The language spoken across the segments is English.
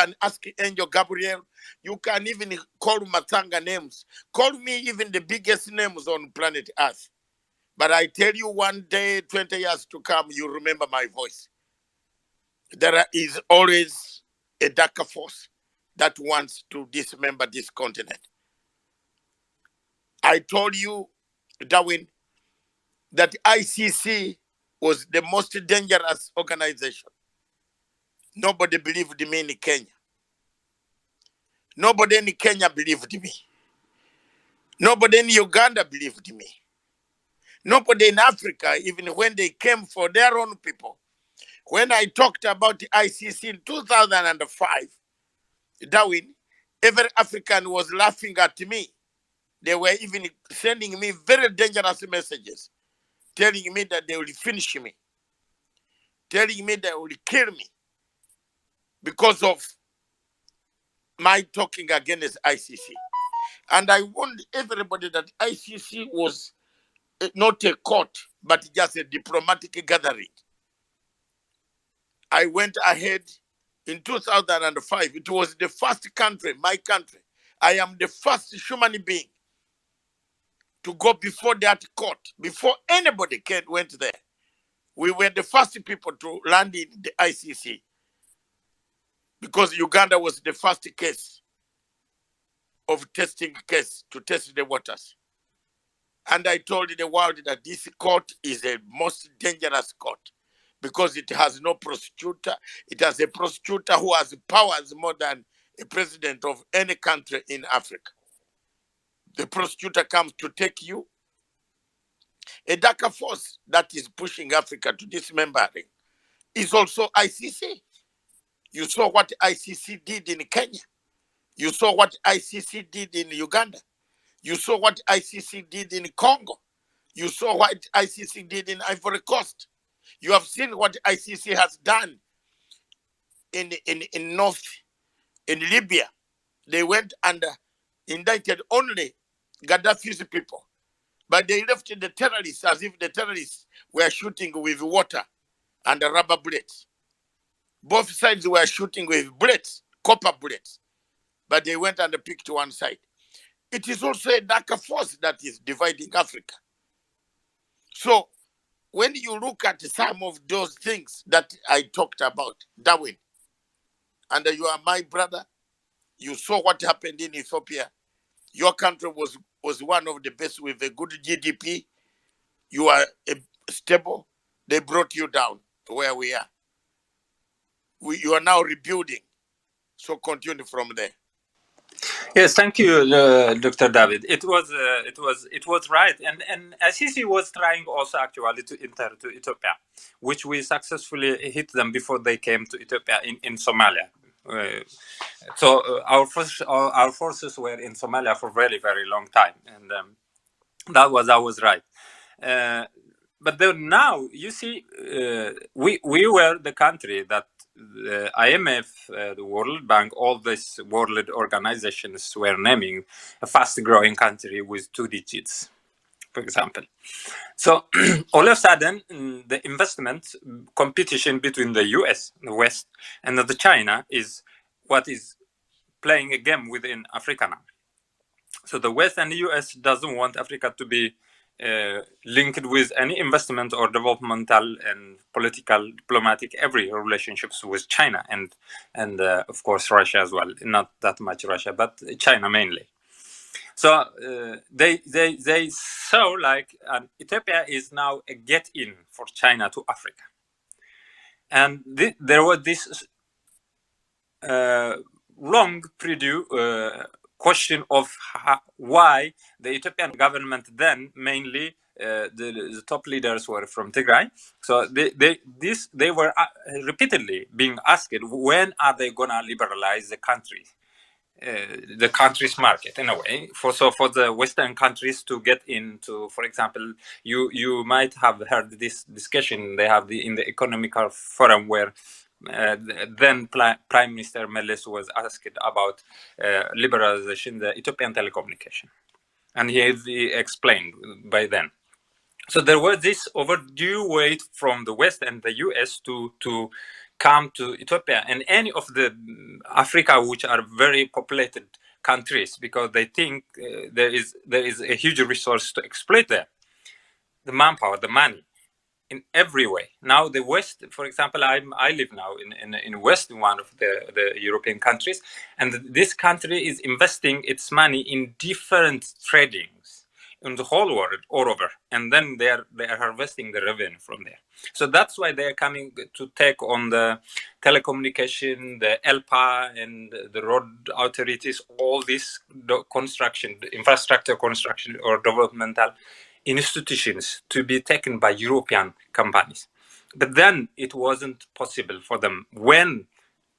can ask Angel Gabriel. You can even call Matanga names. Call me even the biggest names on planet Earth. But I tell you, one day, 20 years to come, you remember my voice. There is always a darker force that wants to dismember this continent. I told you, Darwin, that ICC was the most dangerous organization. Nobody believed me in Kenya. Nobody in Kenya believed me. Nobody in Uganda believed me. Nobody in Africa, even when they came for their own people. When I talked about the ICC in 2005, Darwin, every African was laughing at me. They were even sending me very dangerous messages, telling me that they will finish me, telling me they will kill me because of my talking against ICC. And I warned everybody that ICC was not a court, but just a diplomatic gathering. I went ahead in 2005. It was the first country, my country. I am the first human being to go before that court, before anybody went there. We were the first people to land in the ICC because Uganda was the first case of testing case to test the waters. And I told the world that this court is the most dangerous court because it has no prosecutor. It has a prosecutor who has powers more than a president of any country in Africa. The prosecutor comes to take you. A darker force that is pushing Africa to dismembering is also ICC. You saw what ICC did in Kenya. You saw what ICC did in Uganda. You saw what ICC did in Congo. You saw what ICC did in Ivory Coast. You have seen what ICC has done in North, in Libya. They went and indicted only Gaddafi's people. But they left the terrorists as if the terrorists were shooting with water and rubber bullets. Both sides were shooting with bullets, copper bullets. But they went and picked one side. It is also a darker force that is dividing Africa. So when you look at some of those things that I talked about, Darwin, and you are my brother, you saw what happened in Ethiopia. Your country was one of the best with a good GDP. You are stable. They brought you down to where we are. You are now rebuilding. So continue from there. Yes, thank you, Dr. David. It was right, and Assisi was trying also actually to enter to Ethiopia, which we successfully hit them before they came to Ethiopia in Somalia. Our forces were in Somalia for very, very long time, and that was always right. But then now you see, we were the country that the IMF, the World Bank, all these world organizations were naming a fast-growing country with 2 digits, for example. So all of a sudden, the investment competition between the US, the West, and the China is what is playing a game within Africa now. So the West and the US doesn't want Africa to be linked with any investment or developmental and political, diplomatic, every relationships with China and of course Russia as well. Not that much Russia, but China mainly. So they saw like Ethiopia is now a get-in for China to Africa, and there was this long question of why the Ethiopian government then, mainly the top leaders were from Tigray. So they were repeatedly being asked, when are they gonna liberalize the country's market in a way for the Western countries to get into. For example, you might have heard this discussion they have in the economical forum where then Prime Minister Meles was asked about liberalization the Ethiopian telecommunication, and he explained by then. So there was this overdue wait from the West and the US to come to Ethiopia and any of the Africa, which are very populated countries, because they think there is a huge resource to exploit there, the manpower, the money, in every way. Now the West, for example, I live now in West, in one of the European countries, and this country is investing its money in different tradings in the whole world, all over, and then they are harvesting the revenue from there. So that's why they are coming to take on the telecommunication, the ELPA, and the road authorities, all this construction, infrastructure construction or developmental institutions to be taken by European companies. But then it wasn't possible for them when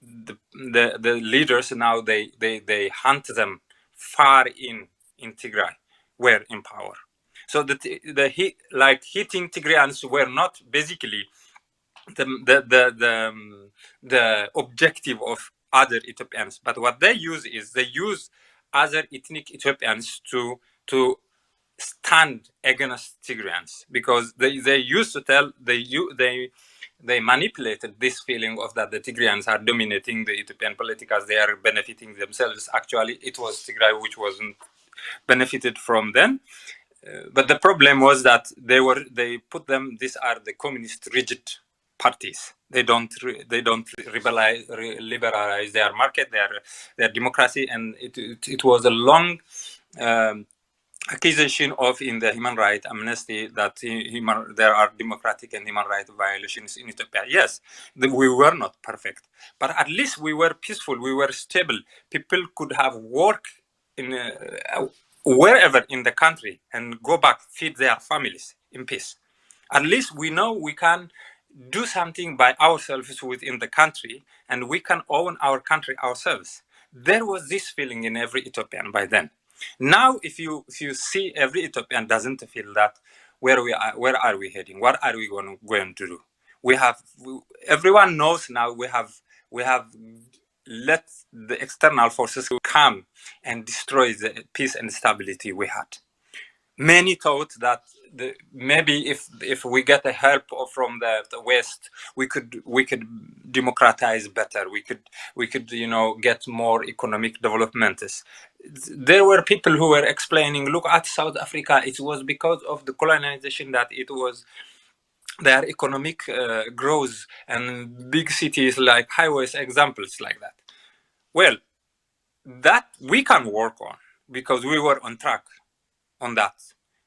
the leaders now they hunt them far in Tigray were in power. So like hitting Tigrayans were not basically the the the the, the objective of other Ethiopians, but what they use is they use other ethnic Ethiopians to stand against Tigrayans, because they used to tell they manipulated this feeling of that the Tigrayans are dominating the Ethiopian politicals, they are benefiting themselves. Actually, it was Tigray which wasn't benefited from them. But the problem was that they put them. These are the communist rigid parties. They don't liberalize their market, their democracy, and it was a long um, accusation of in the human rights amnesty that there are democratic and human rights violations in Ethiopia. Yes, we were not perfect, but at least we were peaceful, we were stable. People could have work in wherever in the country and go back, feed their families in peace. At least we know we can do something by ourselves within the country, and we can own our country ourselves. There was this feeling in every Ethiopian by then. Now, if you see, every Ethiopian doesn't feel that where are we heading? What are we going to do? We have everyone knows now we have let the external forces come and destroy the peace and stability we had. Many thought that maybe if we get the help from the West, we could democratize better. We could get more economic developments. There were people who were explaining, look at South Africa. It was because of the colonization that it was their economic growth and big cities like highways, examples like that. Well, that we can work on because we were on track on that.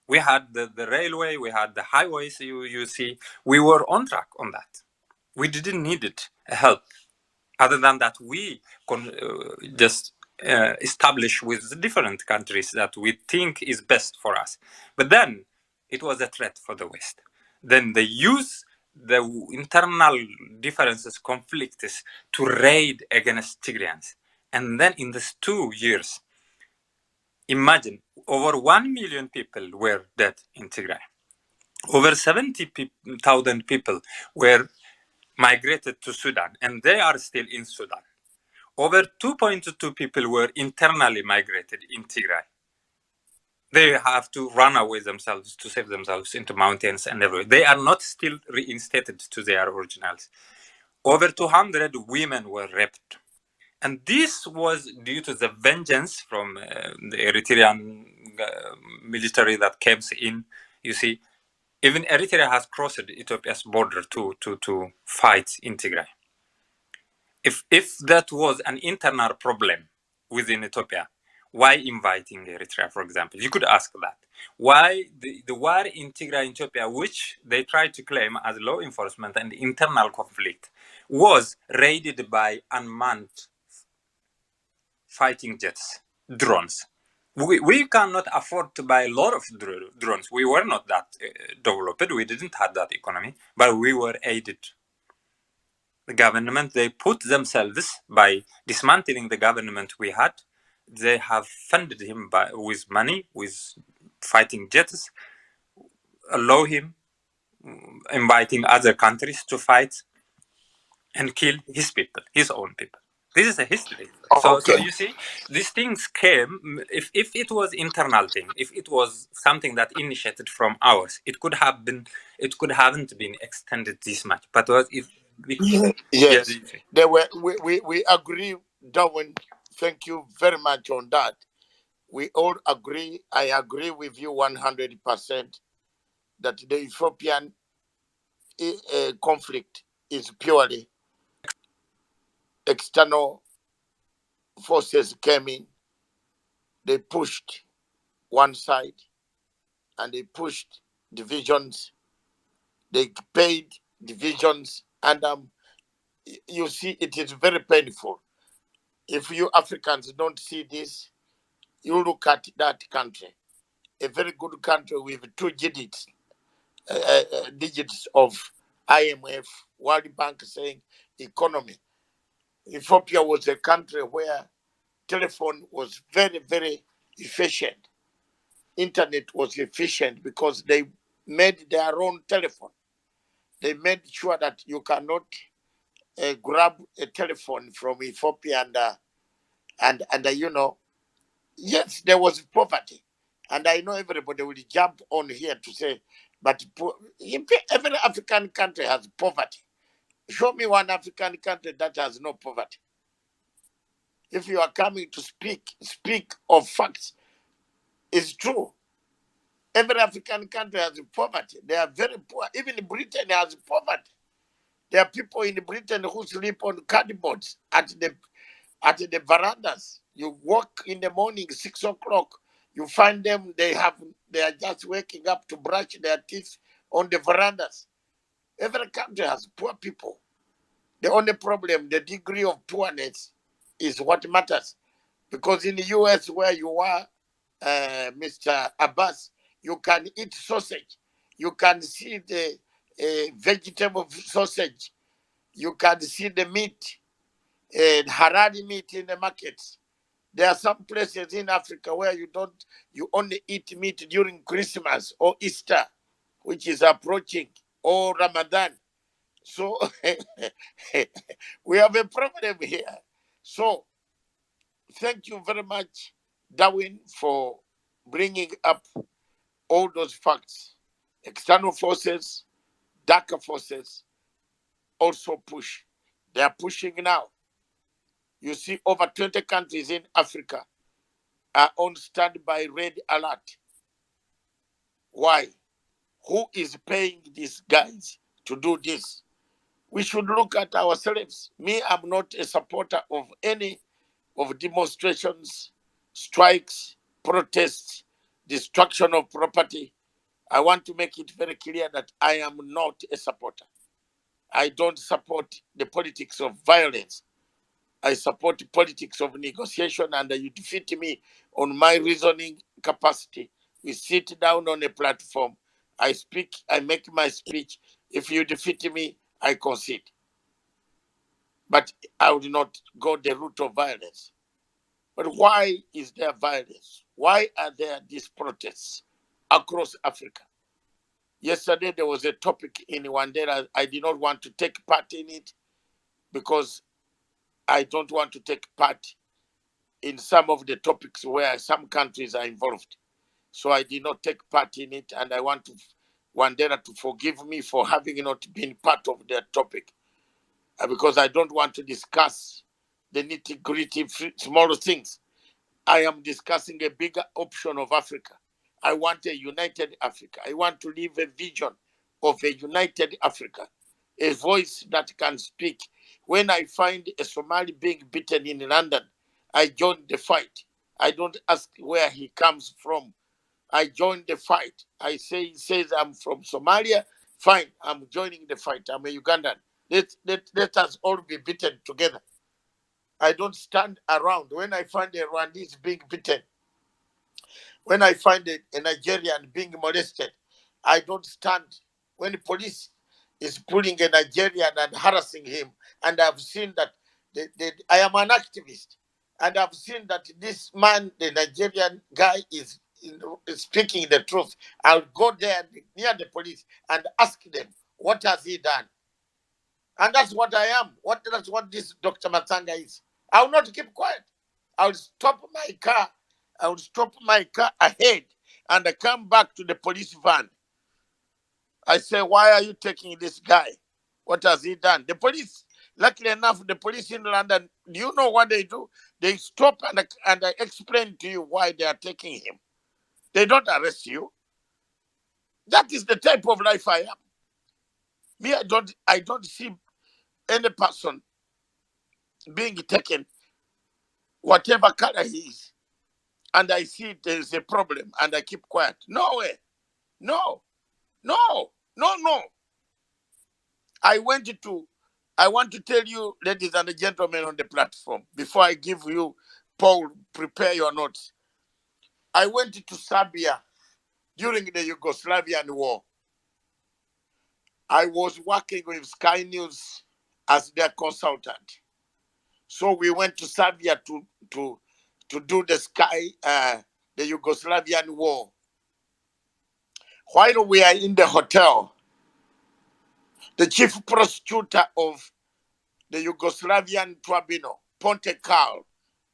We had the railway, we had the highways, you see, we were on track on that. We didn't need it, help. Other than that, we just establish with different countries that we think is best for us. But then it was a threat for the West. Then they use the internal differences, conflicts to raid against Tigrayans. And then in these 2 years, imagine, over 1 million people were dead in Tigray. Over 70,000 people were migrated to Sudan, and they are still in Sudan. Over 2.2 people were internally migrated in Tigray. They have to run away themselves to save themselves into mountains and everywhere. They are not still reinstated to their originals. Over 200 women were raped. And this was due to the vengeance from the Eritrean military that came in. You see, even Eritrea has crossed Ethiopia's border to fight in Tigray. If that was an internal problem within Ethiopia, why inviting Eritrea, for example? You could ask that. Why the war in Tigray, Ethiopia, which they tried to claim as law enforcement and internal conflict, was raided by unmanned fighting jets, drones. We cannot afford to buy a lot of drones. We were not that developed. We didn't have that economy, but we were aided. The government, they put themselves by dismantling the government we had. They have funded him with money, with fighting jets, allow him inviting other countries to fight and kill his people, his own people. This is a history. So you see, these things came. If it was internal thing, if it was something that initiated from ours, it could have been. It could haven't been extended this much. But Yeah, Yes, they were. We agree, Darwin. Thank you very much on that. We all agree. I agree with you 100% that the Ethiopian conflict is purely external forces came in. They pushed one side and they pushed divisions. They paid divisions, and you see, it is very painful. If you Africans don't see this, you look at that country, a very good country with two digits of IMF, World Bank saying economy. Ethiopia was a country where telephone was very, very efficient. Internet was efficient because they made their own telephone. They made sure that you cannot grab a telephone from Ethiopia and you know, yes, there was poverty, and I know everybody will jump on here to say, but every African country has poverty. Show me one African country that has no poverty. If you are coming to speak of facts, it's true. Every African country has poverty. They are very poor. Even Britain has poverty. There are people in Britain who sleep on cardboards at the verandas. You walk in the morning, 6 o'clock, you find them, they are just waking up to brush their teeth on the verandas. Every country has poor people. The only problem, the degree of poorness, is what matters. Because in the US, where you are, Mr. Abbas, you can eat sausage. You can see the vegetable sausage. You can see the meat, Harari meat in the markets. There are some places in Africa where you only eat meat during Christmas or Easter, which is approaching, or Ramadan. So we have a problem here. So thank you very much, Darwin, for bringing up all those facts. External forces, darker forces also push. They are pushing now. You see, over 20 countries in Africa are on standby red alert. Why? Who is paying these guys to do this? We should look at ourselves. Me, I'm not a supporter of any of demonstrations, strikes, protests, destruction of property. I want to make it very clear that I am not a supporter. I don't support the politics of violence. I support the politics of negotiation, and you defeat me on my reasoning capacity. We sit down on a platform. I speak, I make my speech. If you defeat me, I concede. But I would not go the route of violence. But why is there violence? Why are there these protests across Africa? Yesterday, there was a topic in Wandera. I did not want to take part in it because I don't want to take part in some of the topics where some countries are involved. So I did not take part in it, and I want Wandera to forgive me for having not been part of that topic because I don't want to discuss the nitty gritty small things. I am discussing a bigger option of Africa. I want a united Africa. I want to leave a vision of a united Africa, a voice that can speak. When I find a Somali being beaten in London, I join the fight. I don't ask where he comes from. I join the fight. He says I'm from Somalia. Fine, I'm joining the fight. I'm a Ugandan. Let us all be beaten together. I don't stand around. When I find a Rwandese being beaten, when I find a Nigerian being molested, I don't stand. When the police is pulling a Nigerian and harassing him, and I've seen that I am an activist, and I've seen that this man, the Nigerian guy, is speaking the truth. I'll go there near the police and ask them, what has he done? And that's what I am. That's what this Dr. Matanga is. I will not keep quiet. I will stop my car. I will stop my car ahead and I come back to the police van. I say, why are you taking this guy? What has he done? The police, luckily enough, the police in London, do you know what they do? They stop and I explain to you why they are taking him. They don't arrest you. That is the type of life I am. Me, I don't see any person being taken, whatever color he is, and I see there is a problem and I keep quiet. No way. No. No. No, no. I want to tell you, ladies and gentlemen on the platform, before I give you, Paul, prepare your notes. I went to Serbia during the Yugoslavian war. I was working with Sky News as their consultant. So we went to Serbia to do the the Yugoslavian war. While we are in the hotel, the chief prosecutor of the Yugoslavian tribunal, Ponte Carl,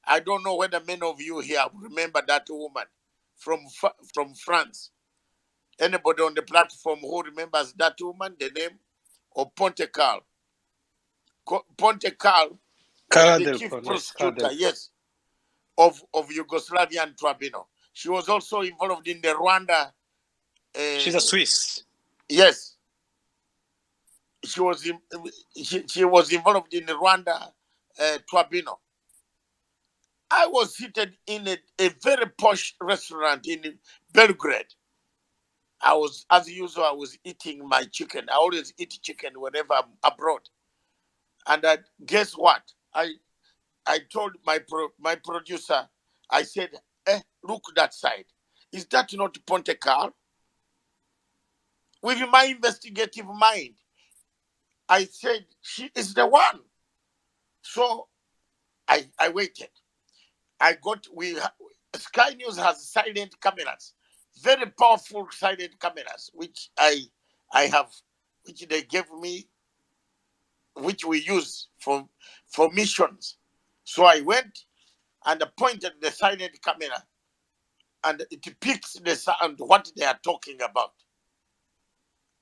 I don't know whether many of you here remember that woman from France. Anybody on the platform who remembers that woman, the name of Ponte Carl? Ponte Carl was the chief prosecutor, yes, of Yugoslavian tribunal. She was also involved in the Rwanda. She's a Swiss. Yes. She was involved in the Rwanda tribunal. I was seated in a very posh restaurant in Belgrade. As usual, I was eating my chicken. I always eat chicken whenever I'm abroad. And guess what? I told my producer, I said, look that side. Is that not Ponte Carl? With my investigative mind, I said, she is the one. So I waited. Sky News has silent cameras, very powerful silent cameras, which I have, which they gave me, which we use for missions. So I went and pointed the silent camera, and it picks the sound, what they are talking about.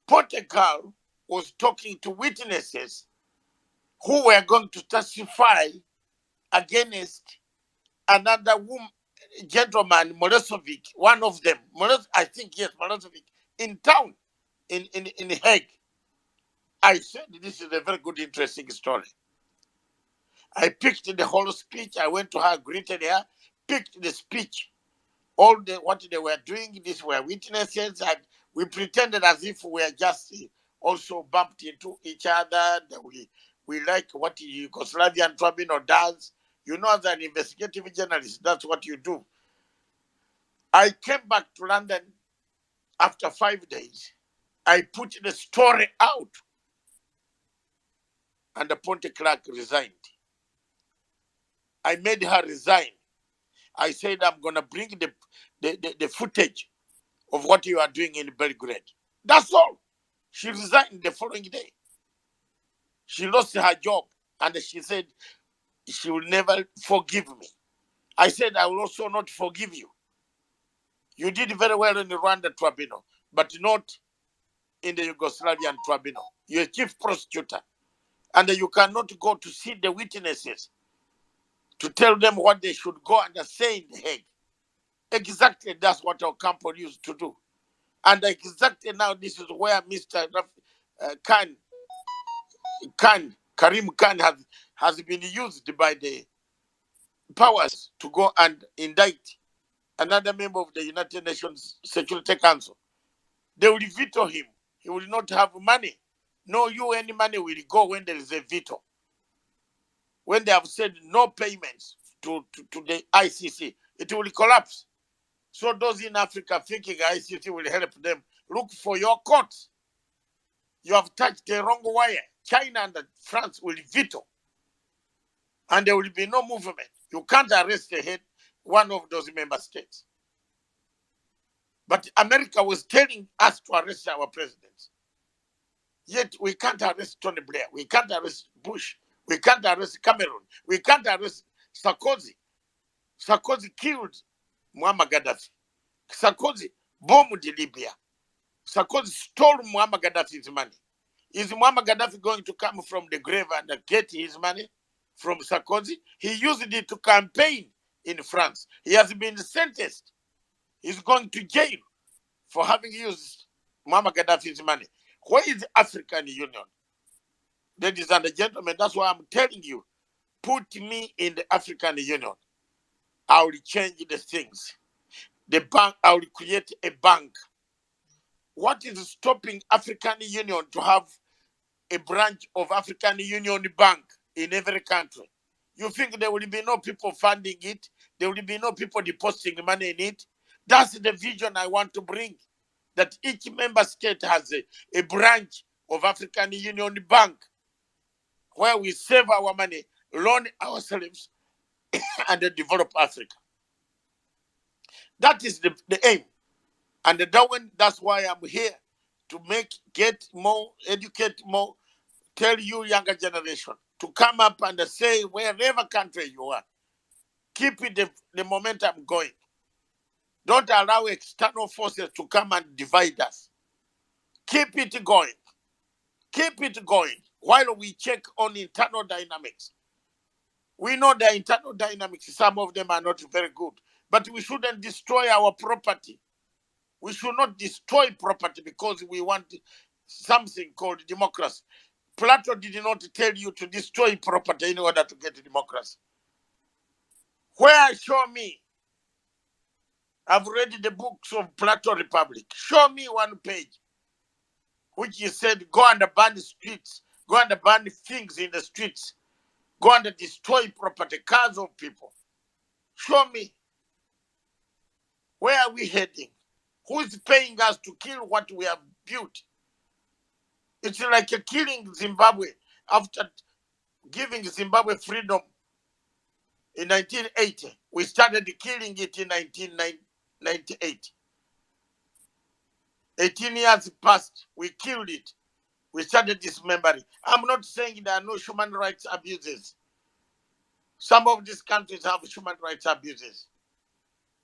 Portugal was talking to witnesses who were going to testify against another gentleman, Milosevic, one of them, I think, yes, Milosevic, in town, in Hague. I said, this is a very good, interesting story. I picked the whole speech. I went to her, greeted her, picked the speech, what they were doing. These were witnesses, and we pretended as if we were just also bumped into each other. That we like what the Yugoslavian tribunal does. You know, as an investigative journalist, that's what you do. I came back to London after 5 days. I put the story out, and the Ponte Clark resigned. I made her resign. I said, I'm going to bring the footage of what you are doing in Belgrade. That's all. She resigned the following day. She lost her job, and she said she will never forgive me. I said, I will also not forgive you. You did very well in the Rwanda tribunal, but not in the Yugoslavian tribunal. You're a chief prosecutor, and you cannot go to see the witnesses to tell them what they should go and say in the Hague. Exactly, that's what our company used to do. And exactly now, this is where Mr. Karim Khan has been used by the powers to go and indict another member of the United Nations Security Council. They will veto him. He will not have money. No UN money will go when there is a veto. When they have said no payments to the ICC, it will collapse. So those in Africa thinking ICC will help them, look for your courts. You have touched the wrong wire. China and France will veto. And there will be no movement. You can't arrest one of those member states. But America was telling us to arrest our presidents. Yet we can't arrest Tony Blair. We can't arrest Bush. We can't arrest Cameron. We can't arrest Sarkozy. Sarkozy killed Muammar Gaddafi. Sarkozy bombed Libya. Sarkozy stole Muammar Gaddafi's money. Is Muammar Gaddafi going to come from the grave and get his money from Sarkozy? He used it to campaign in France. He has been sentenced. He's going to jail for having used Muammar Gaddafi's money. Where is the African Union? Ladies and gentlemen, that's why I'm telling you, put me in the African Union. I will change the things. The bank, I will create a bank. What is stopping African Union to have a branch of African Union Bank in every country? You think there will be no people funding it? There will be no people depositing money in it? That's the vision I want to bring. That each member state has a branch of African Union Bank where we save our money, loan ourselves, and then develop Africa. That is the aim. And that's why I'm here, to get more, educate more, tell you younger generation to come up and say wherever country you are, keep it the momentum going. Don't allow external forces to come and divide us. Keep it going. Keep it going while we check on internal dynamics. We know the internal dynamics, some of them are not very good, but we shouldn't destroy our property. We should not destroy property because we want something called democracy. Plato did not tell you to destroy property in order to get democracy. Where, show me. I've read the books of Plato Republic. Show me one page which he said, go and burn the streets, go and burn things in the streets, go and destroy property, cars of people. Show me. Where are we heading? Who is paying us to kill what we have built? It's like killing Zimbabwe after giving Zimbabwe freedom in 1980. We started killing it in 1998. 18 years passed, we killed it. We started dismembering. I'm not saying there are no human rights abuses. Some of these countries have human rights abuses.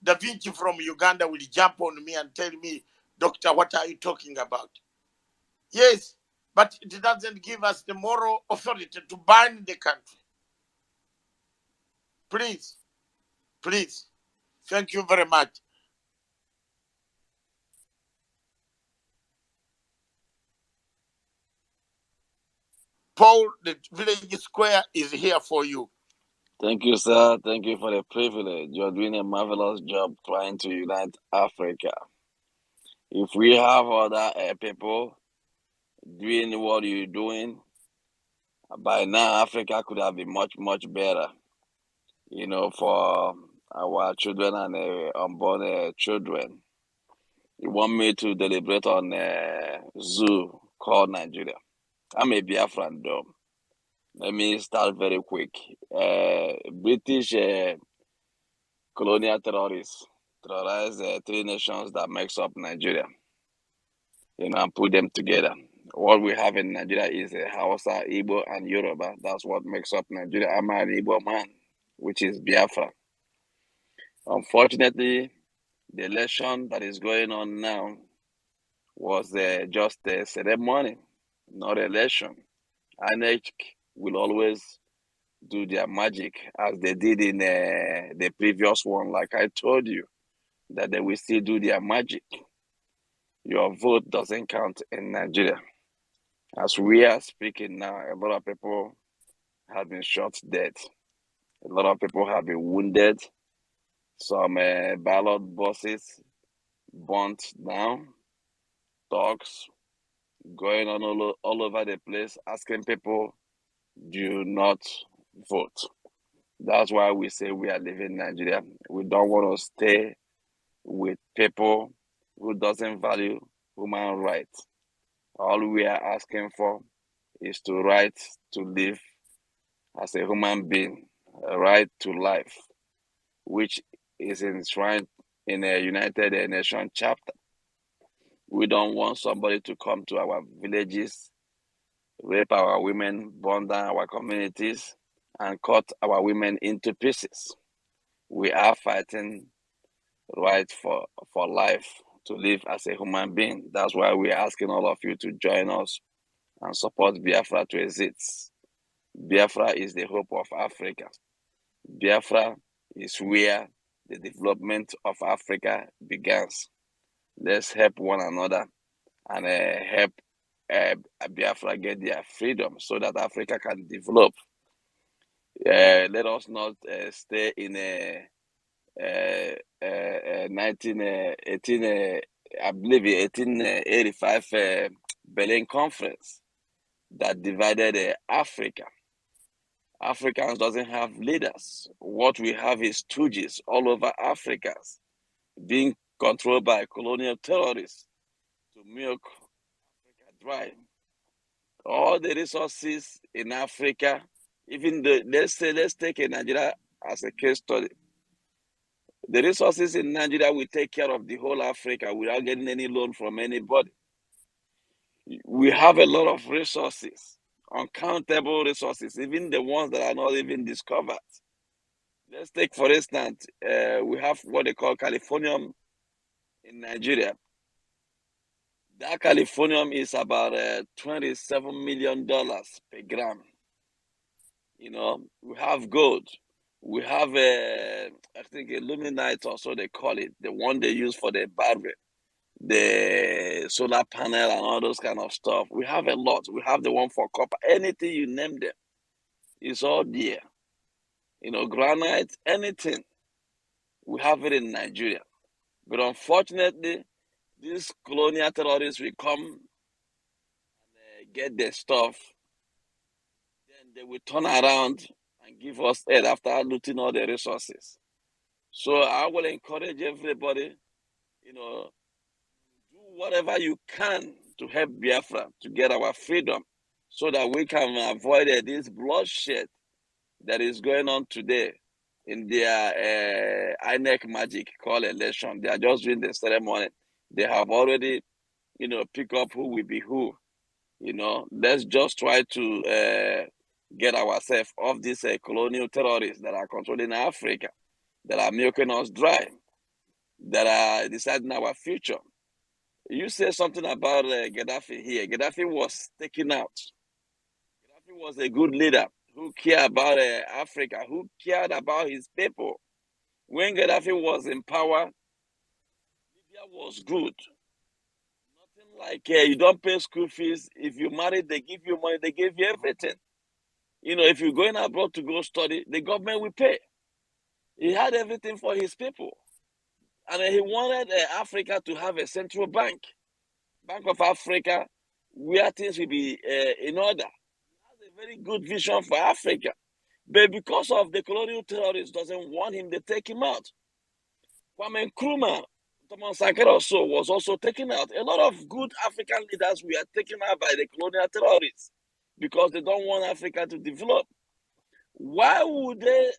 Da Vinci from Uganda will jump on me and tell me, Doctor, what are you talking about? Yes, but it doesn't give us the moral authority to ban the country. Please, please. Thank you very much. Paul, the village square is here for you. Thank you, sir. Thank you for the privilege. You're doing a marvelous job trying to unite Africa. If we have other people doing what you're doing, by now Africa could have been much, much better. You know, for our children and unborn children. You want me to deliberate on a zoo called Nigeria? I'm a Biafran, though. Let me start very quick. British colonial terrorists terrorized the three nations that makes up Nigeria, and put them together. What we have in Nigeria is Hausa, Igbo, and Yoruba. That's what makes up Nigeria. I'm an Igbo man, which is Biafra. Unfortunately, the election that is going on now was just a ceremony, not election. INEC will always do their magic as they did in the previous one, like I told you, that they will still do their magic. Your vote doesn't count in Nigeria. As we are speaking now, a lot of people have been shot dead. A lot of people have been wounded. Some ballot boxes burnt down. Talks going on all over the place, asking people, do not vote. That's why we say we are leaving Nigeria. We don't want to stay with people who doesn't value human rights. All we are asking for is to right to live as a human being, a right to life, which is enshrined in a United Nations chapter. We don't want somebody to come to our villages, rape our women, burn down our communities, and cut our women into pieces. We are fighting right for life, to live as a human being. That's why we're asking all of you to join us and support Biafra to exist. Biafra is the hope of Africa. Biafra is where the development of Africa begins. Let's help one another and help Biafra get their freedom so that Africa can develop. Let us not stay in a 1918, I believe 1885 Berlin Conference that divided Africa. Africans doesn't have leaders. What we have is stooges all over Africa being controlled by colonial terrorists to milk Africa dry. All the resources in Africa, even let's take Nigeria as a case study. The resources in Nigeria will take care of the whole Africa without getting any loan from anybody. We have a lot of resources, uncountable resources, even the ones that are not even discovered. Let's take, for instance, we have what they call Californium in Nigeria. That Californium is about $27 million per gram. You know, we have gold. We have, I think, illuminite, or so they call it, the one they use for the battery, the solar panel, and all those kind of stuff. We have a lot. We have the one for copper. Anything you name them, it's all there. You know, granite, anything. We have it in Nigeria. But unfortunately, these colonial terrorists will come and get their stuff. Then they will turn around and give us aid after looting all the resources. So I will encourage everybody, you know, do whatever you can to help Biafra to get our freedom so that we can avoid this bloodshed that is going on today in their INEC magic called election. They are just doing the ceremony. They have already, you know, pick up who will be who. You know, let's just try to get ourselves off these colonial terrorists that are controlling Africa, that are milking us dry, that are deciding our future. You say something about Gaddafi here. Gaddafi was taken out. Gaddafi was a good leader who cared about Africa, who cared about his people. When Gaddafi was in power, Libya was good. Nothing like you don't pay school fees. If you marry, they give you money, they give you everything. You know, if you're going abroad to go study, the government will pay. He had everything for his people. And he wanted Africa to have a central bank, Bank of Africa, where things will be in order. He has a very good vision for Africa. But because of the colonial terrorists doesn't want him, they take him out. Kwame Nkrumah, Thomas Sankara also was also taken out. A lot of good African leaders were taken out by the colonial terrorists because they don't want Africa to develop. Why would the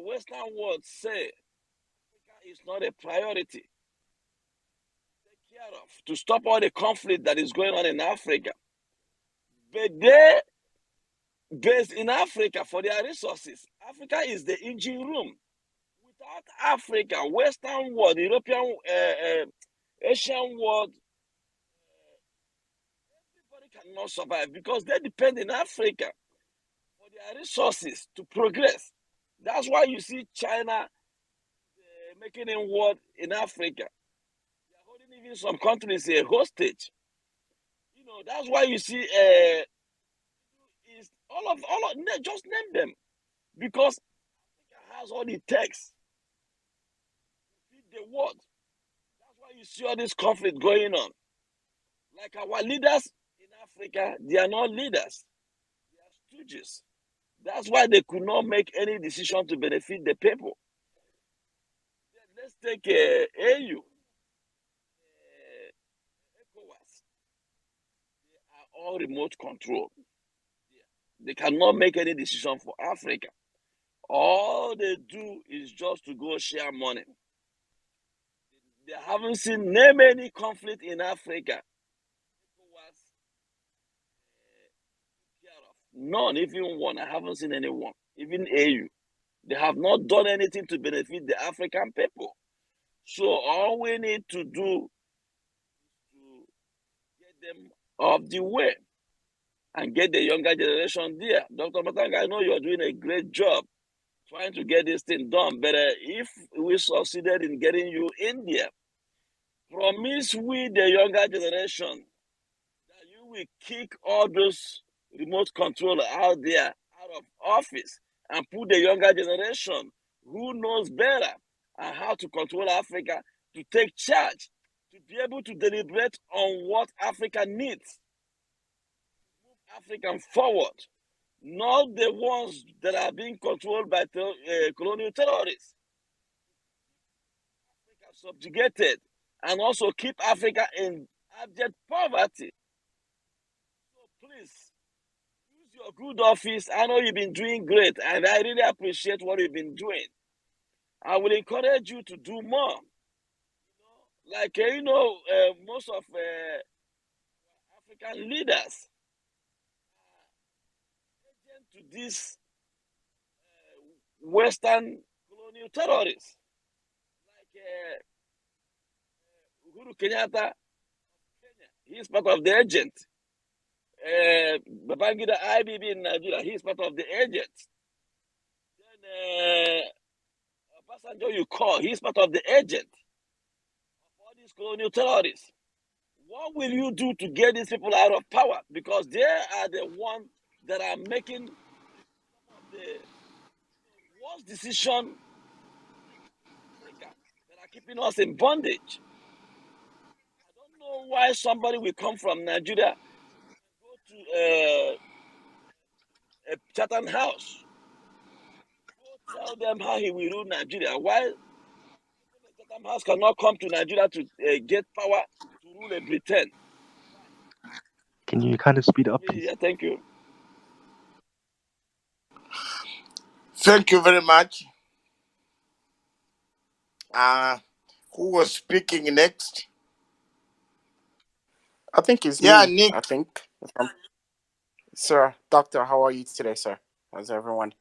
Western world say Africa is not a priority to take care of, to stop all the conflict that is going on in Africa? But they based in Africa for their resources. Africa is the engine room. Without Africa, Western world, European, Asian world, everybody cannot survive because they depend in Africa for their resources to progress. That's why you see China making a war in Africa. They are holding even some countries a hostage. You know, that's why you see is all of just name them because Africa has all it takes to feed the world. That's why you see all this conflict going on. Like our leaders in Africa, they are not leaders. They are stooges. That's why they could not make any decision to benefit the people. Let's take AU, ECOWAS. They are all remote control. They cannot make any decision for Africa. All they do is just to go share money. They haven't seen name any conflict in Africa. None, even one. I haven't seen anyone, even AU. They have not done anything to benefit the African people. So all we need to do is to get them off the way. and get the younger generation there. Dr. Matanga, I know you're doing a great job trying to get this thing done, but if we succeeded in getting you in there, promise we, the younger generation, that you will kick all those remote control out there, out of office, and put the younger generation who knows better and how to control Africa to take charge, to be able to deliberate on what Africa needs, move Africa forward, not the ones that are being controlled by colonial terrorists. Africa subjugated, and also keep Africa in abject poverty. So please, use your good office. I know you've been doing great, and I really appreciate what you've been doing. I will encourage you to do more. Like, most of African leaders are agent to these Western colonial terrorists. Like Uhuru Kenyatta of Kenya, he's part of the agent. Babangida IBB in Nigeria, he's part of the agent. Then Obasanjo, you call, he's part of the agent of all these colonial terrorists. What will you do to get these people out of power? Because they are the ones that are making some of the worst decisions in Africa, that are keeping us in bondage. I don't know why somebody will come from Nigeria and go to a Chatham House, go tell them how he will rule Nigeria. Why Chatham House cannot come to Nigeria to get power to rule a Britain? Can you kind of speed it up, please? Yeah, thank you. Thank you very much. Who was speaking next? I think it's Yeah, me. Nick. I think. Sir, doctor, how are you today, sir? How's everyone?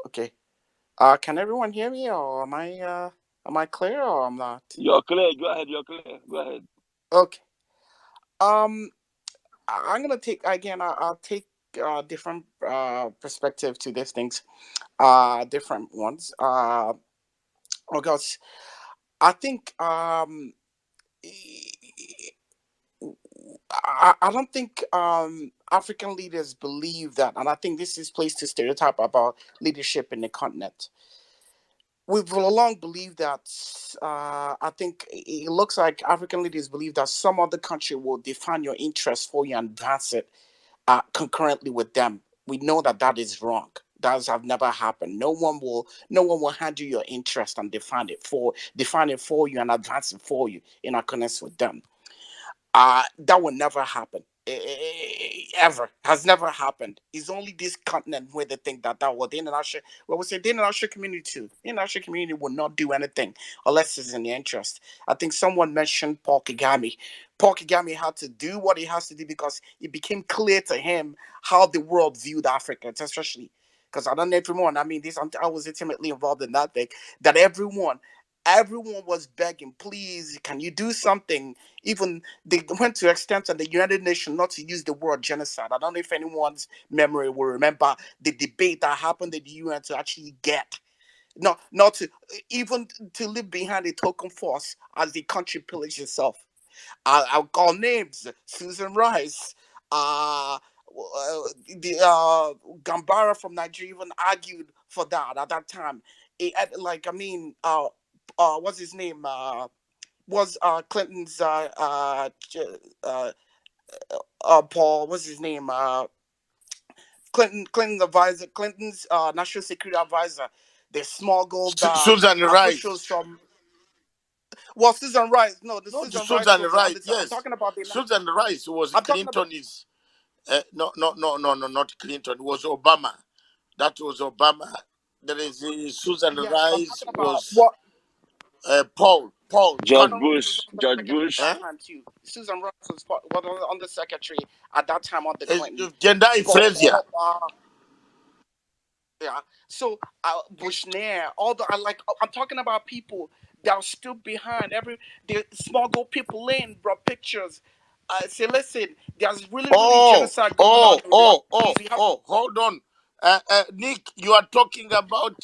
Okay. Can everyone hear me, or am I clear, or I'm not? You're clear. Go ahead. You're clear. Go ahead. Okay. I'm gonna take again. I'll take different perspective to these things. Different ones. Because I think I don't think African leaders believe that, and I think this is placed to stereotype about leadership in the continent. We've long believed that. I think it looks like African leaders believe that some other country will define your interests for you and advance it concurrently with them. We know that that is wrong. That have never happened. No one will handle your interest and define it for you and advance it for you in accordance with them. That will never happen. Ever has never happened. It's only this continent where they think that that will the international. Well, we say the international community too. The international community will not do anything unless it's in the interest. I think someone mentioned Paul Kagame. Paul Kagame had to do what he has to do because it became clear to him how the world viewed Africans, especially because I don't know everyone. I mean, this I was intimately involved in that thing. That everyone was begging, please, can you do something? Even they went to extent of the United Nations not to use the word genocide. I don't know if anyone's memory will remember the debate that happened at the UN to actually get not to even to leave behind a token force as the country pillaged itself. I'll call names: Susan Rice, the Gambara from Nigeria even argued for that at that time. Like I mean, what's his name? Was Clinton's Paul? What's his name? Clinton's advisor, Clinton's national security advisor. They smuggled Susan officials Rice. from. Well, Susan Rice. No, the Not Susan Rice Susan was the Rice. other. I'm Yes. talking about the. Susan Rice was I'm talking about. Clinton's. No, no, no, no, no, not Clinton. It was Obama. That was Obama. There is Susan Yes, I'm Rice talking about was what. Paul George Susan Connor. Rice was Bush. under George secretary Bush. at Eh? that time too. Susan Rice was under secretary at that time under Clinton. Jendai But Frazier. yeah. So Bushnell, all the I'm talking about people that are still behind. They smuggle people in, brought pictures. say, listen, there's really genocide going on in Rwanda. Hold on. Nick, you are talking about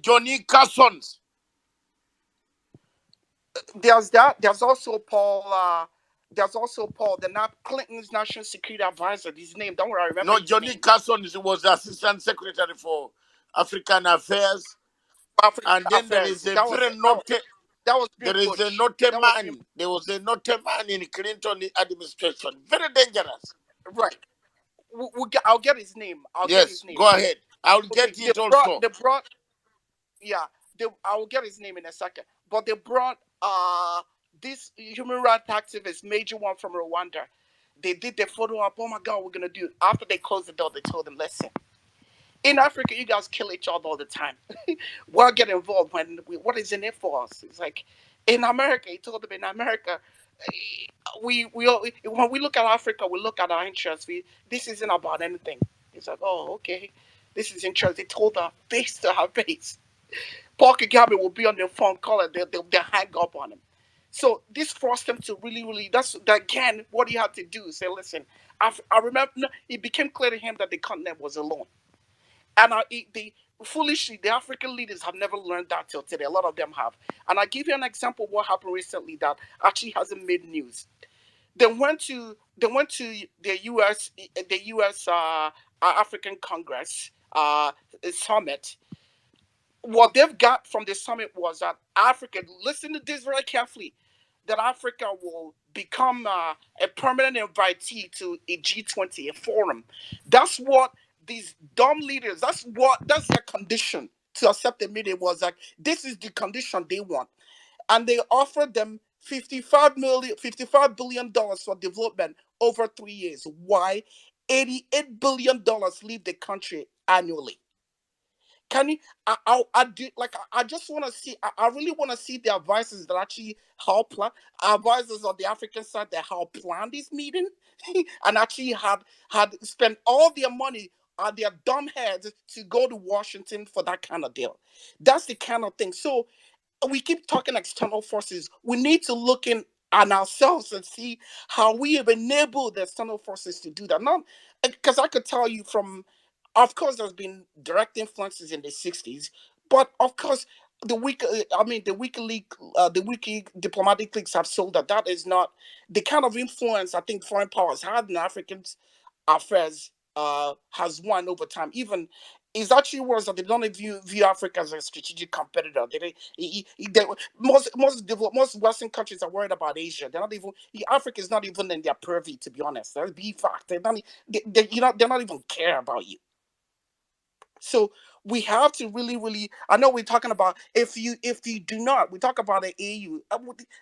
Johnny Carson's. There's that. There's also Paul. The Clinton's national security advisor. His name, don't worry, I remember. No, Johnny Carson was assistant secretary for African Affairs. And then there is a very noted. There is a noted man. There was a noted man in Clinton administration. Very dangerous. Right. I'll get his name. Get his name. Go ahead. I'll get it also. I will get his name in a second. But they brought this human rights activist, major one from Rwanda. They did their photo up. Oh my God, we're gonna do it. After they closed the door, they told them, listen, in Africa, you guys kill each other all the time. We'll get involved when what is in it for us? It's like in America, he told them in America, when we look at Africa, we look at our interests. This isn't about anything. It's like, oh, okay, this is interesting. They told her face to her face. Paul Kagame will be on their phone call and they'll hang up on him. So this forced them to really, again, what he had to do is say, listen, I remember, it became clear to him that the continent was alone. And foolishly, the African leaders have never learned that till today. A lot of them have. And I'll give you an example of what happened recently that actually hasn't made news. They went to the U.S. African Congress summit. What they've got from the summit was that Africa, listen to this very carefully, that Africa will become a permanent invitee to a G20, a forum. That's what these dumb leaders, that's their condition to accept the meeting was like, this is the condition they want. And they offered them $55 billion for development over 3 years. Why? $88 billion leave the country annually. Can you? I do like. I just want to see. I really want to see the advisors that actually help plan. Advisors on the African side that help plan this meeting, and actually had spent all their money on their dumb heads to go to Washington for that kind of deal. That's the kind of thing. So we keep talking external forces. We need to look in on ourselves and see how we have enabled the external forces to do that. Not because I could tell you from, of course, there's been direct influences in the '60s, but of course, the wiki diplomatic cliques have sold that is not the kind of influence I think foreign powers had in African affairs. Has won over time. Even it's actually worse that they don't view Africa as a strategic competitor. Most Western countries are worried about Asia. They're not even Africa is not even in their purview, to be honest. That's be fact. They're not even care about you. So we have to really. I know we're talking about if you do not, we talk about the AU.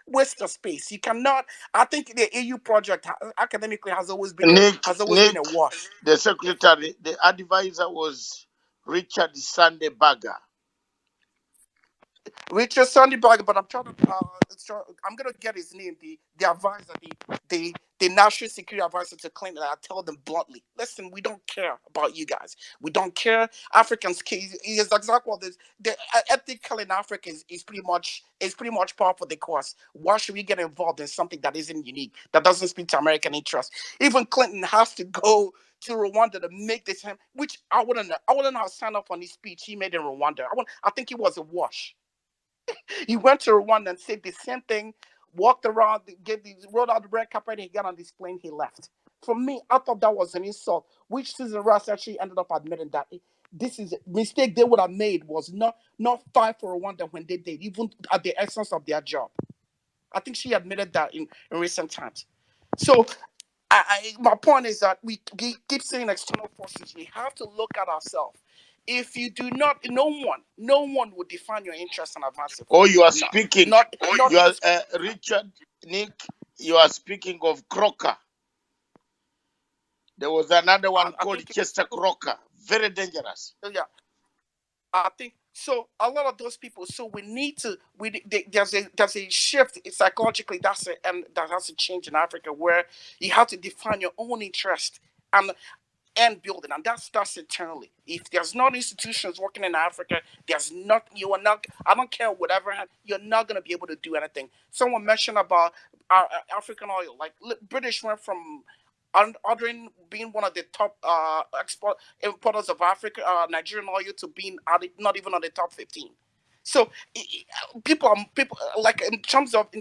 Where's the space? You cannot. I think the AU project academically has always been been a wash. The secretary, the advisor was Richard Sandberger. Richard Sandberger, but I'm trying to. I'm gonna get his name. The advisor, the national security advisor to Clinton. I tell them bluntly, listen, we don't care about you guys. We don't care. Africans. Is exactly what this. The ethical in Africa is pretty much par for the course. Why should we get involved in something that isn't unique, that doesn't speak to American interests? Even Clinton has to go to Rwanda to make this, which I wouldn't have signed up on his speech he made in Rwanda. I think it was a wash. He went to Rwanda and said the same thing, walked around, rolled out the red carpet, he got on this plane, he left. For me, I thought that was an insult, which Susan Rice actually ended up admitting that this is a mistake they would have made was not fight for Rwanda when they did, even at the essence of their job. I think she admitted that in recent times. So my point is that we keep saying external forces. We have to look at ourselves. If you do not, no one will define your interest and advance it. Oh, you are speaking. Richard, Nick, you are speaking of Crocker. There was another one called Chester Crocker. Very dangerous. Yeah. I think so. A lot of those people. So we need to. There's a shift psychologically. That has to change in Africa, where you have to define your own interest and building, and that's eternally. If there's not institutions working in Africa, there's not. You are not. I don't care whatever. You're not going to be able to do anything. Someone mentioned about African oil. Like British went from ordering being one of the top importers of Africa Nigerian oil to being not even on the top 15. So people like in terms of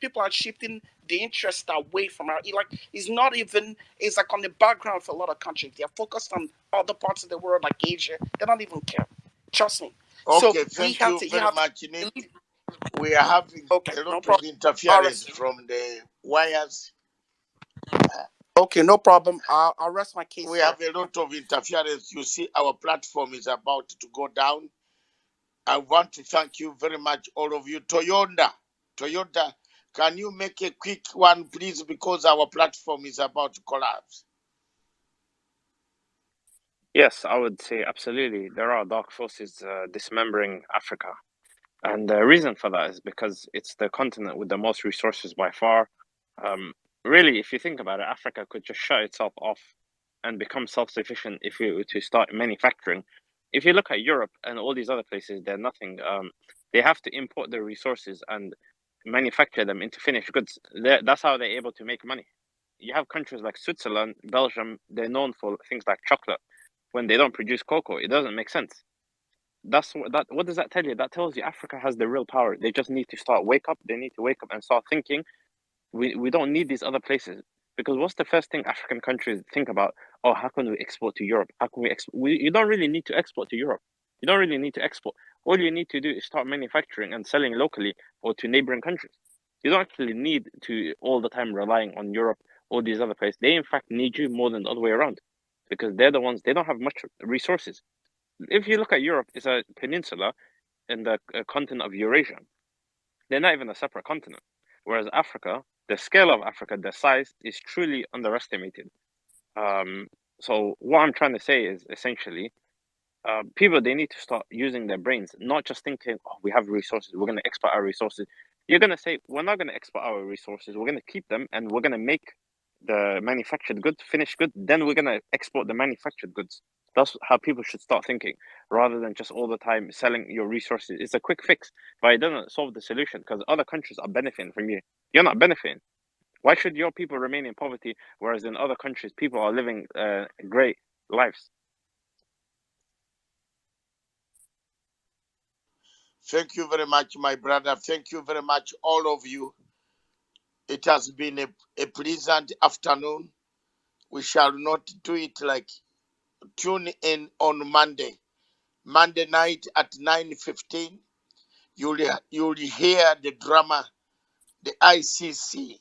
people are shifting the interest away from our like it's not even it's like on the background for a lot of countries. They're focused on other parts of the world like Asia. They don't even care. Trust me. Okay, So thank you very much, Nick. We are having okay, a no lot of problem. interference from the wires. Okay, no problem. I'll rest my case. We have a lot of interference. You see, our platform is about to go down. I want to thank you very much, all of you. Toyota, can you make a quick one, please, because our platform is about to collapse? Yes, I would say absolutely. There are dark forces dismembering Africa. And the reason for that is because it's the continent with the most resources by far. Really, if you think about it, Africa could just shut itself off and become self-sufficient if we were to start manufacturing. If you look at Europe and all these other places, they're nothing. They have to import their resources and manufacture them into finished goods. That's how they're able to make money. You have countries like Switzerland, Belgium, they're known for things like chocolate. When they don't produce cocoa, it doesn't make sense. What does that tell you? That tells you Africa has the real power. They just need to wake up. They need to wake up and start thinking. We don't need these other places, because what's the first thing African countries think about? Oh, how can we export to Europe? How can you don't really need to export to Europe. You don't really need to export. All you need to do is start manufacturing and selling locally or to neighboring countries. You don't actually need to all the time relying on Europe or these other places. They in fact need you more than the other way around, because they're the ones, they don't have much resources. If you look at Europe, it's a peninsula in the continent of Eurasia. They're not even a separate continent. Whereas Africa, the scale of Africa, the size is truly underestimated. So what I'm trying to say is essentially, people, they need to start using their brains, not just thinking, oh, we have resources, we're going to export our resources. You're going to say, we're not going to export our resources, we're going to keep them, and we're going to make the manufactured goods, finished goods, then we're going to export the manufactured goods. That's how people should start thinking, rather than just all the time selling your resources. It's a quick fix, but it doesn't solve the solution, because other countries are benefiting from you. You're not benefiting. Why should your people remain in poverty, whereas in other countries, people are living great lives? Thank you very much, my brother. Thank you very much, all of you. It has been a pleasant afternoon. We shall not do it like tune in on Monday night at 9:15. You'll hear the drama. The ICC,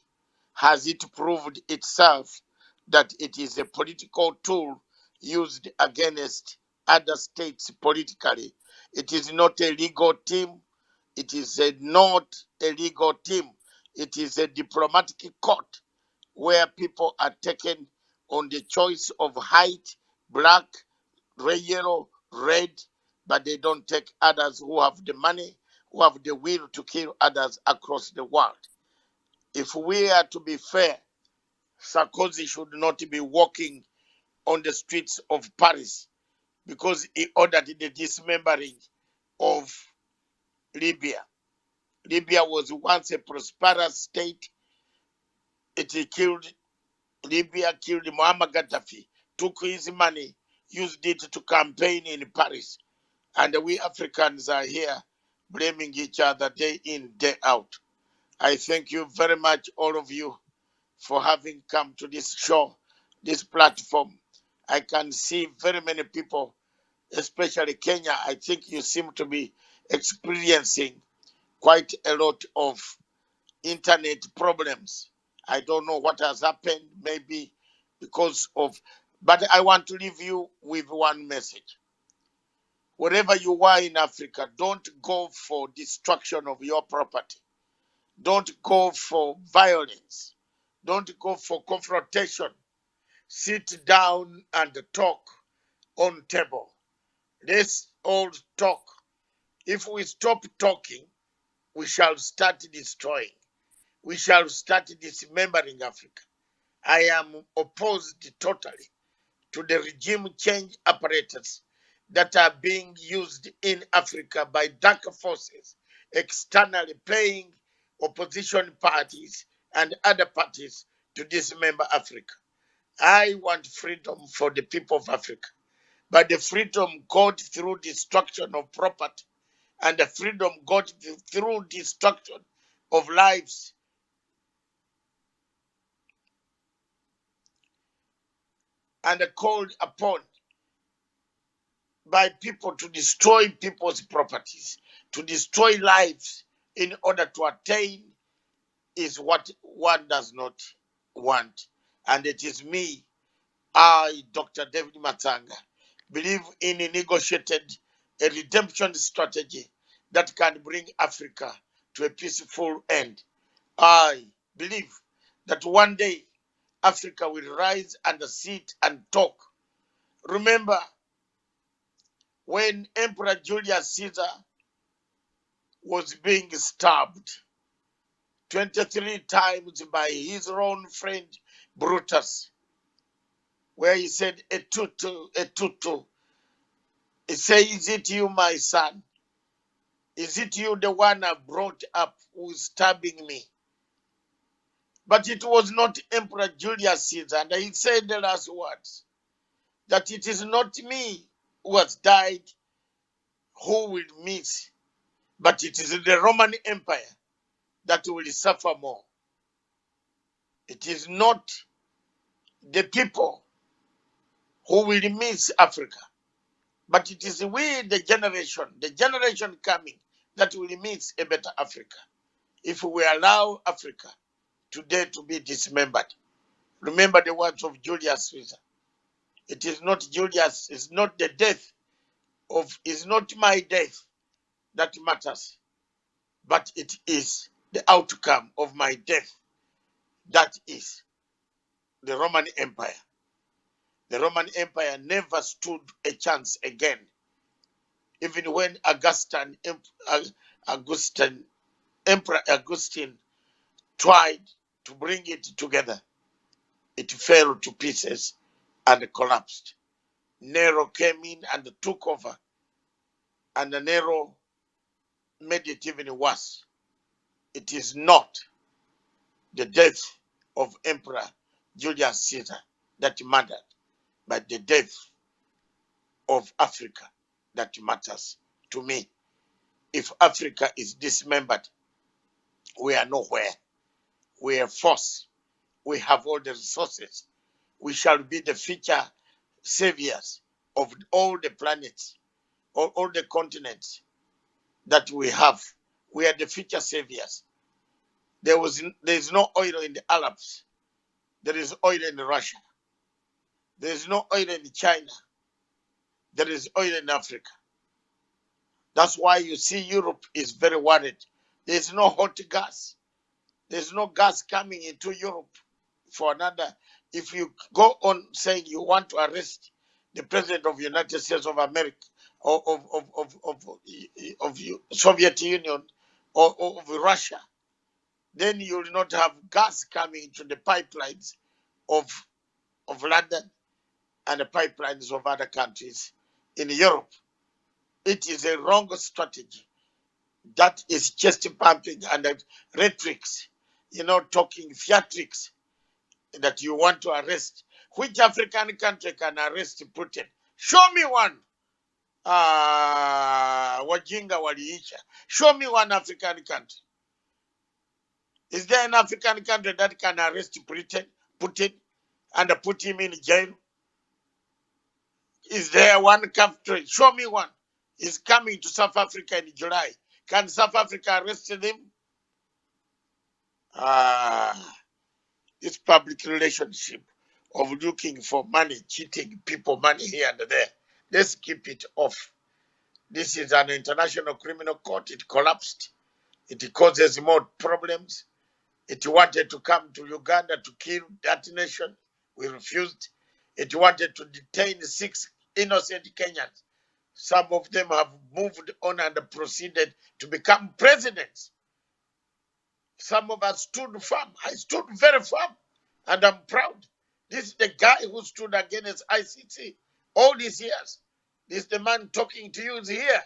has it proved itself that it is a political tool used against other states politically? It is not a legal team. It is not a legal team. It is a diplomatic court where people are taken on the choice of height, black, yellow, red, but they don't take others who have the money, who have the will to kill others across the world. If we are to be fair, Sarkozy should not be walking on the streets of Paris because he ordered the dismembering of Libya. Libya was once a prosperous state. It killed Libya, killed Muammar Gaddafi, took his money, used it to campaign in Paris. And we Africans are here blaming each other day in, day out. I thank you very much, all of you, for having come to this show, this platform. I can see very many people, especially Kenya. I think you seem to be experiencing quite a lot of internet problems. I don't know what has happened, maybe because of, but I want to leave you with one message. Wherever you are in Africa, don't go for destruction of your property. Don't go for violence. Don't go for confrontation. Sit down and talk on table. Let's all talk. If we stop talking, we shall start destroying. We shall start dismembering Africa. I am opposed totally to the regime change apparatus that are being used in Africa by dark forces, externally playing opposition parties and other parties to dismember Africa. I want freedom for the people of Africa. But the freedom got through destruction of property, and the freedom got through destruction of lives. And called upon by people to destroy people's properties, to destroy lives in order to attain is what one does not want. And it is me, I, Dr. David Matanga, believe in a negotiated a redemption strategy that can bring Africa to a peaceful end. I believe that one day Africa will rise and sit and talk. Remember when Emperor Julius Caesar was being stabbed 23 times by his own friend Brutus, where he said, a tutu, a tutu. He said, is it you, my son? Is it you, the one I brought up, who is stabbing me? But it was not Emperor Julius Caesar. And he said the last words, that it is not me who has died who will miss, but it is the Roman Empire that will suffer more. It is not the people who will miss Africa, but it is we, the generation coming, that will miss a better Africa if we allow Africa today to be dismembered. Remember the words of Julius Caesar. It is not Julius, it's not the death of, it's not my death that matters, but it is the outcome of my death. That is the Roman Empire. The Roman Empire never stood a chance again. Even when Emperor Augustine tried to bring it together, it fell to pieces and collapsed. Nero came in and took over, and Nero made it even worse. It is not the death of Emperor Julius Caesar that mattered, but the death of Africa that matters to me. If Africa is dismembered, we are nowhere. We are force. We have all the resources. We shall be the future saviors of all the planets, all the continents that we have. We are the future saviors. There is no oil in the Alps. There is oil in Russia. There is no oil in China. There is oil in Africa. That's why you see Europe is very worried. There is no hot gas. There's no gas coming into Europe for another. If you go on saying you want to arrest the president of the United States of America, or of Soviet Union, or of Russia, then you will not have gas coming into the pipelines of London and the pipelines of other countries in Europe. It is a wrong strategy. That is just pumping and rhetorics, talking theatrics that you want to arrest. Which African country can arrest Putin? Show me one. Wajinga waliisha. Show me one African country. Is there an African country that can arrest Putin and put him in jail? Is there one country? Show me one. He's coming to South Africa in July. Can South Africa arrest him? This public relationship of looking for money, cheating people money here and there. Let's keep it off. This is an international criminal court. It collapsed. It causes more problems. It wanted to come to Uganda to kill that nation. We refused. It wanted to detain 6 innocent Kenyans. Some of them have moved on and proceeded to become presidents. Some of us stood firm. I stood very firm, and I'm proud. This is the guy who stood against ICC all these years. This is the man talking to you is here.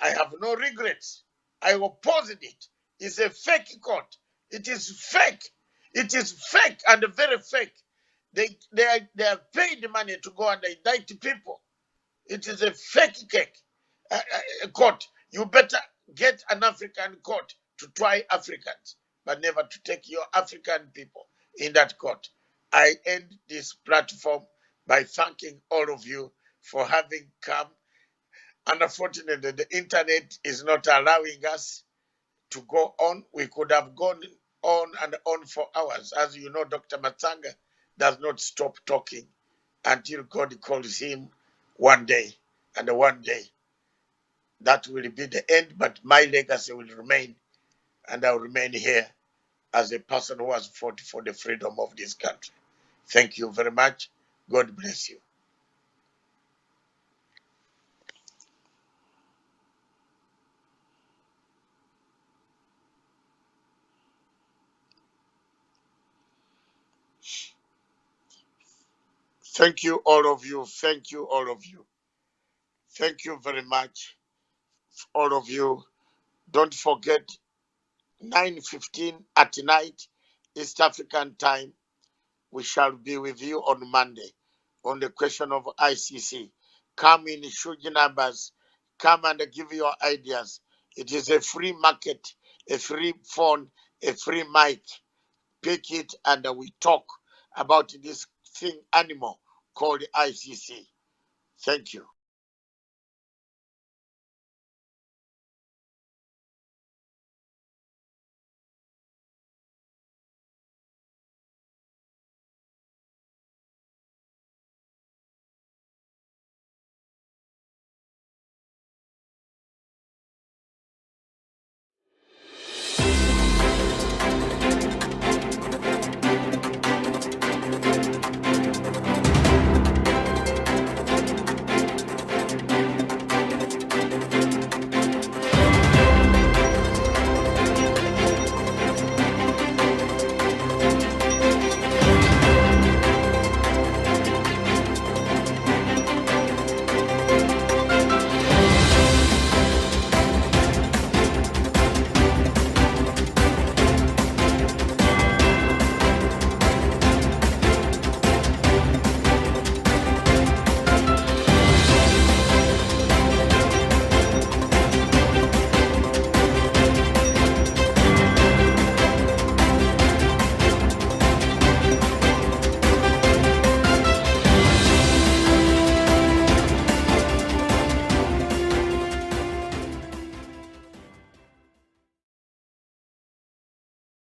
I have no regrets. I opposed it. It's a fake court. It is fake. It is fake and very fake. They are paid money to go and indict people. It is a fake cake. A court. You better get an African court to try Africans, but never to take your African people in that court. I end this platform by thanking all of you for having come. Unfortunately, the internet is not allowing us to go on. We could have gone on and on for hours. As you know, Dr. Matsanga does not stop talking until God calls him one day. And one day, that will be the end, but my legacy will remain, and I'll remain here as a person who has fought for the freedom of this country. Thank you very much. God bless you. Thank you, all of you. Thank you, all of you. Thank you very much, all of you. Don't forget, 9:15 at night, East African time, we shall be with you on Monday on the question of ICC. Come in huge numbers. Come and give your ideas. It is a free market, a free phone, a free mic. Pick it and we talk about this thing animal called ICC. Thank you.